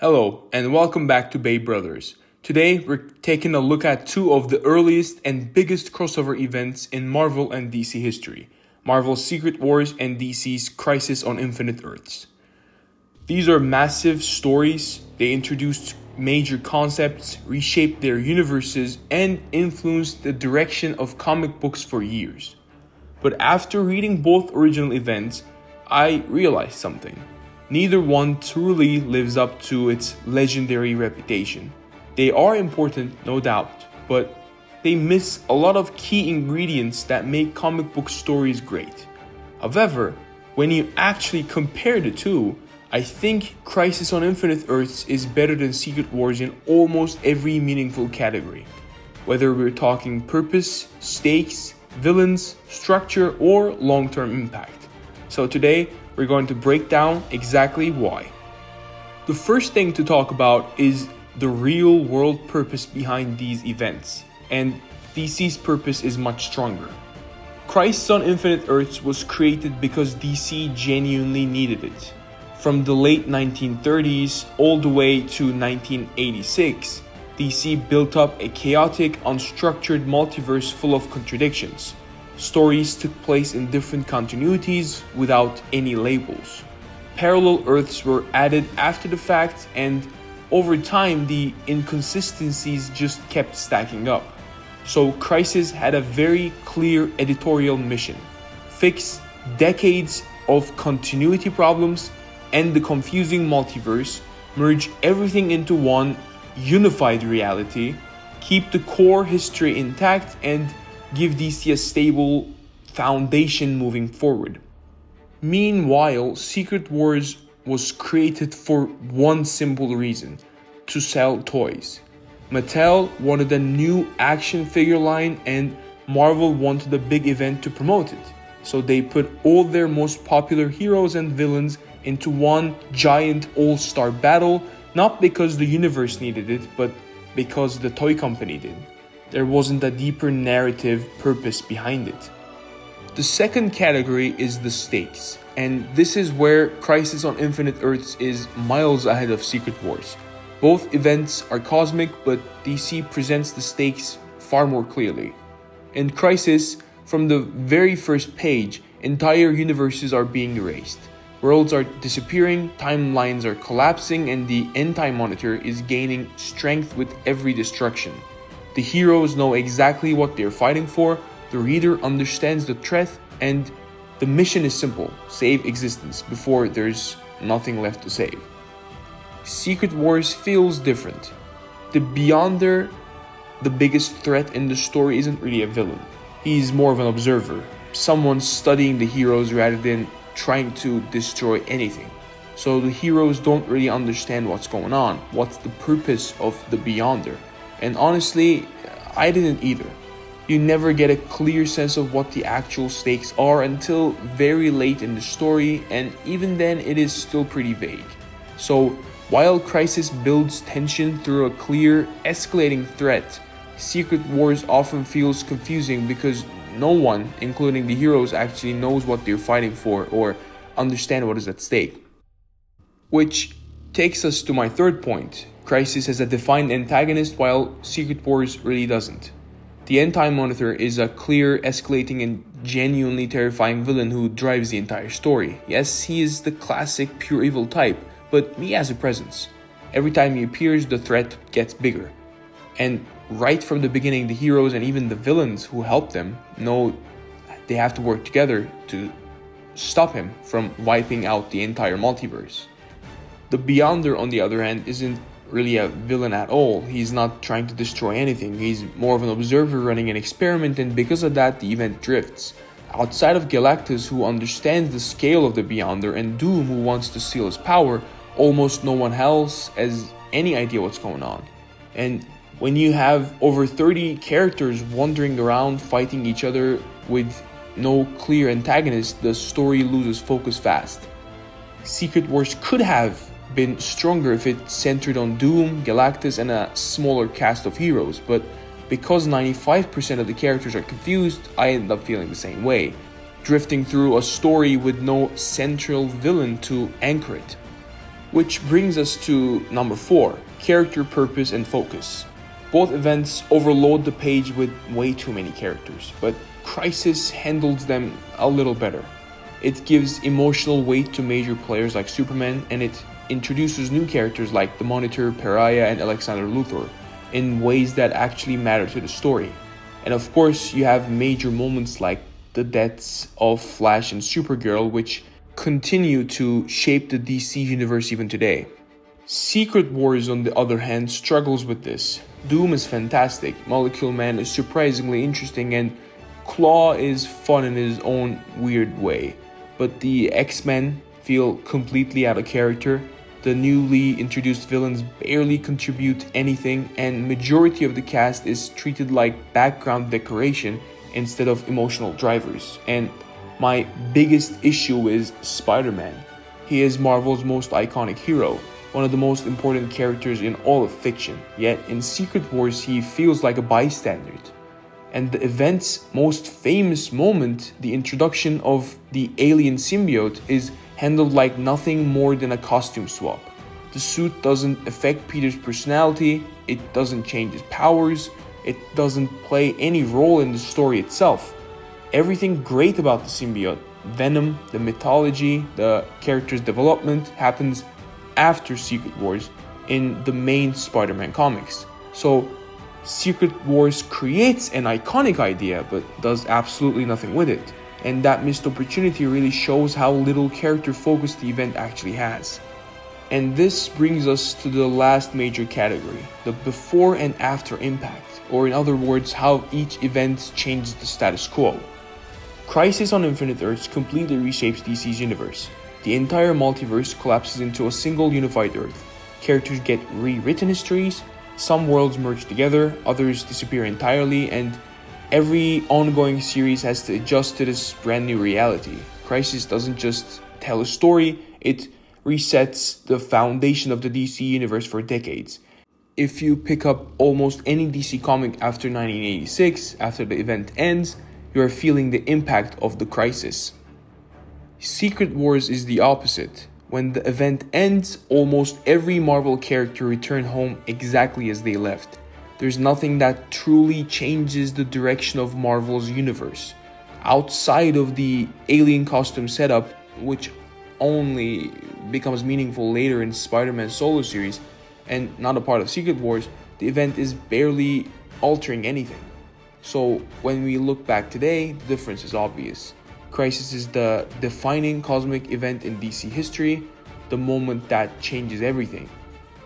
Hello, and welcome back to Bay Brothers. Today, we're taking a look at two of the earliest and biggest crossover events in Marvel and DC history: Marvel's Secret Wars and DC's Crisis on Infinite Earths. These are massive stories. They introduced major concepts, reshaped their universes, and influenced the direction of comic books for years. But after reading both original events, I realized something. Neither one truly lives up to its legendary reputation. They are important, no doubt, but they miss a lot of key ingredients that make comic book stories great. However, when you actually compare the two, I think Crisis on Infinite Earths is better than Secret Wars in almost every meaningful category. Whether we're talking purpose, stakes, villains, structure, or long-term impact. So today, we're going to break down exactly why. The first thing to talk about is the real world purpose behind these events, and DC's purpose is much stronger. Crisis on Infinite Earths was created because DC genuinely needed it. From the late 1930s all the way to 1986, DC built up a chaotic, unstructured multiverse full of contradictions. Stories took place in different continuities without any labels. Parallel Earths were added after the fact, and over time the inconsistencies just kept stacking up. So Crisis had a very clear editorial mission: fix decades of continuity problems and the confusing multiverse, merge everything into one unified reality, keep the core history intact, and give DC a stable foundation moving forward. Meanwhile, Secret Wars was created for one simple reason: to sell toys. Mattel wanted a new action figure line and Marvel wanted a big event to promote it. So they put all their most popular heroes and villains into one giant all-star battle, not because the universe needed it, but because the toy company did. There wasn't a deeper narrative purpose behind it. The second category is the stakes, and this is where Crisis on Infinite Earths is miles ahead of Secret Wars. Both events are cosmic, but DC presents the stakes far more clearly. In Crisis, from the very first page, entire universes are being erased. Worlds are disappearing, timelines are collapsing, and the anti-monitor is gaining strength with every destruction. The heroes know exactly what they're fighting for, the reader understands the threat, and the mission is simple: save existence before there's nothing left to save. Secret Wars feels different. The Beyonder, the biggest threat in the story, isn't really a villain. He's more of an observer, someone studying the heroes rather than trying to destroy anything. So the heroes don't really understand what's going on, what's the purpose of the Beyonder. And honestly, I didn't either. You never get a clear sense of what the actual stakes are until very late in the story, and even then it is still pretty vague. So while Crisis builds tension through a clear, escalating threat, Secret Wars often feels confusing because no one, including the heroes, actually knows what they're fighting for or understand what is at stake. Which takes us to my third point. Crisis has a defined antagonist while Secret Wars really doesn't. The Anti-Monitor is a clear, escalating, and genuinely terrifying villain who drives the entire story. Yes, he is the classic pure evil type, but he has a presence. Every time he appears, the threat gets bigger. And right from the beginning, the heroes and even the villains who help them know they have to work together to stop him from wiping out the entire multiverse. The Beyonder, on the other hand, isn't really a villain at all. He's not trying to destroy anything. He's more of an observer running an experiment, and because of that, the event drifts. Outside of Galactus, who understands the scale of the Beyonder, and Doom, who wants to steal his power, almost no one else has any idea what's going on. And when you have over 30 characters wandering around fighting each other with no clear antagonist, the story loses focus fast. Secret Wars could have been stronger if it centered on Doom, Galactus, and a smaller cast of heroes, but because 95% of the characters are confused, I end up feeling the same way, drifting through a story with no central villain to anchor it. Which brings us to number 4, character purpose and focus. Both events overload the page with way too many characters, but Crisis handles them a little better. It gives emotional weight to major players like Superman, and it introduces new characters like the Monitor, Pariah, and Alexander Luthor in ways that actually matter to the story. And of course, you have major moments like the deaths of Flash and Supergirl, which continue to shape the DC universe even today. Secret Wars, on the other hand, struggles with this. Doom is fantastic, Molecule Man is surprisingly interesting, and Claw is fun in his own weird way. But the X-Men feel completely out of character, the newly introduced villains barely contribute anything, and majority of the cast is treated like background decoration instead of emotional drivers. And my biggest issue is Spider-Man. He is Marvel's most iconic hero, one of the most important characters in all of fiction, yet in Secret Wars he feels like a bystander. And the event's most famous moment, the introduction of the alien symbiote, is handled like nothing more than a costume swap. The suit doesn't affect Peter's personality, it doesn't change his powers, it doesn't play any role in the story itself. Everything great about the symbiote, Venom, the mythology, the character's development, happens after Secret Wars in the main Spider-Man comics. So Secret Wars creates an iconic idea but does absolutely nothing with it. And that missed opportunity really shows how little character focus the event actually has. And this brings us to the last major category, the before and after impact, or in other words, how each event changes the status quo. Crisis on Infinite Earths completely reshapes DC's universe. The entire multiverse collapses into a single unified Earth. Characters get rewritten histories, some worlds merge together, others disappear entirely, and every ongoing series has to adjust to this brand new reality. Crisis doesn't just tell a story, it resets the foundation of the DC universe for decades. If you pick up almost any DC comic after 1986, after the event ends, you are feeling the impact of the crisis. Secret Wars is the opposite. When the event ends, almost every Marvel character return home exactly as they left. There's nothing that truly changes the direction of Marvel's universe. Outside of the alien costume setup, which only becomes meaningful later in Spider-Man solo series and not a part of Secret Wars, the event is barely altering anything. So when we look back today, the difference is obvious. Crisis is the defining cosmic event in DC history, the moment that changes everything.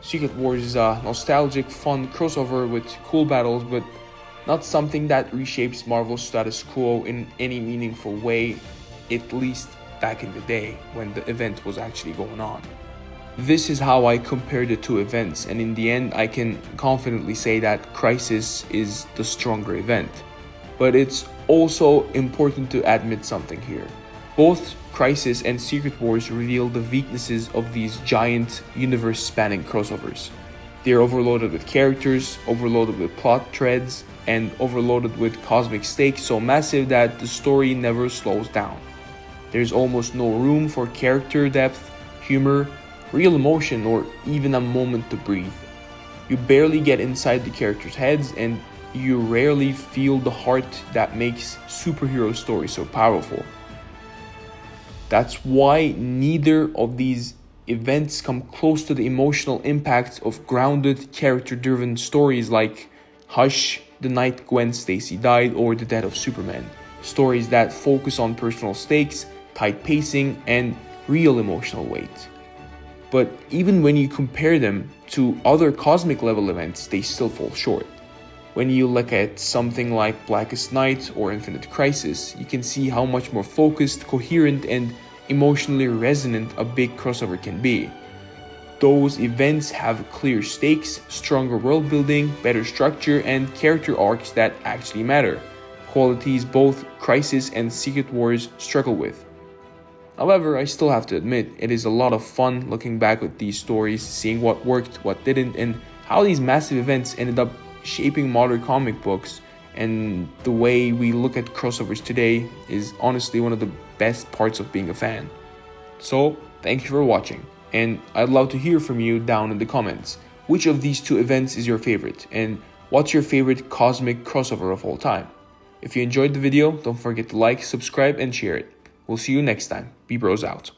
Secret Wars is a nostalgic, fun crossover with cool battles, but not something that reshapes Marvel's status quo in any meaningful way, at least back in the day when the event was actually going on. This is how I compare the two events, and in the end I can confidently say that Crisis is the stronger event. But it's also important to admit something here. Both Crisis and Secret Wars reveal the weaknesses of these giant universe-spanning crossovers. They are overloaded with characters, overloaded with plot threads, and overloaded with cosmic stakes so massive that the story never slows down. There's almost no room for character depth, humor, real emotion, or even a moment to breathe. You barely get inside the characters' heads, and you rarely feel the heart that makes superhero stories so powerful. That's why neither of these events come close to the emotional impact of grounded, character-driven stories like Hush, The Night Gwen Stacy Died, or The Death of Superman. Stories that focus on personal stakes, tight pacing, and real emotional weight. But even when you compare them to other cosmic level events, they still fall short. When you look at something like Blackest Night or Infinite Crisis, you can see how much more focused, coherent, and emotionally resonant a big crossover can be. Those events have clear stakes, stronger world building, better structure, and character arcs that actually matter. Qualities both Crisis and Secret Wars struggle with. However, I still have to admit, it is a lot of fun looking back at these stories, seeing what worked, what didn't, and how these massive events ended up shaping modern comic books. And the way we look at crossovers today is honestly one of the best parts of being a fan. So, thank you for watching. And I'd love to hear from you down in the comments. Which of these two events is your favorite? And what's your favorite cosmic crossover of all time? If you enjoyed the video, don't forget to like, subscribe, and share it. We'll see you next time. B Bros out.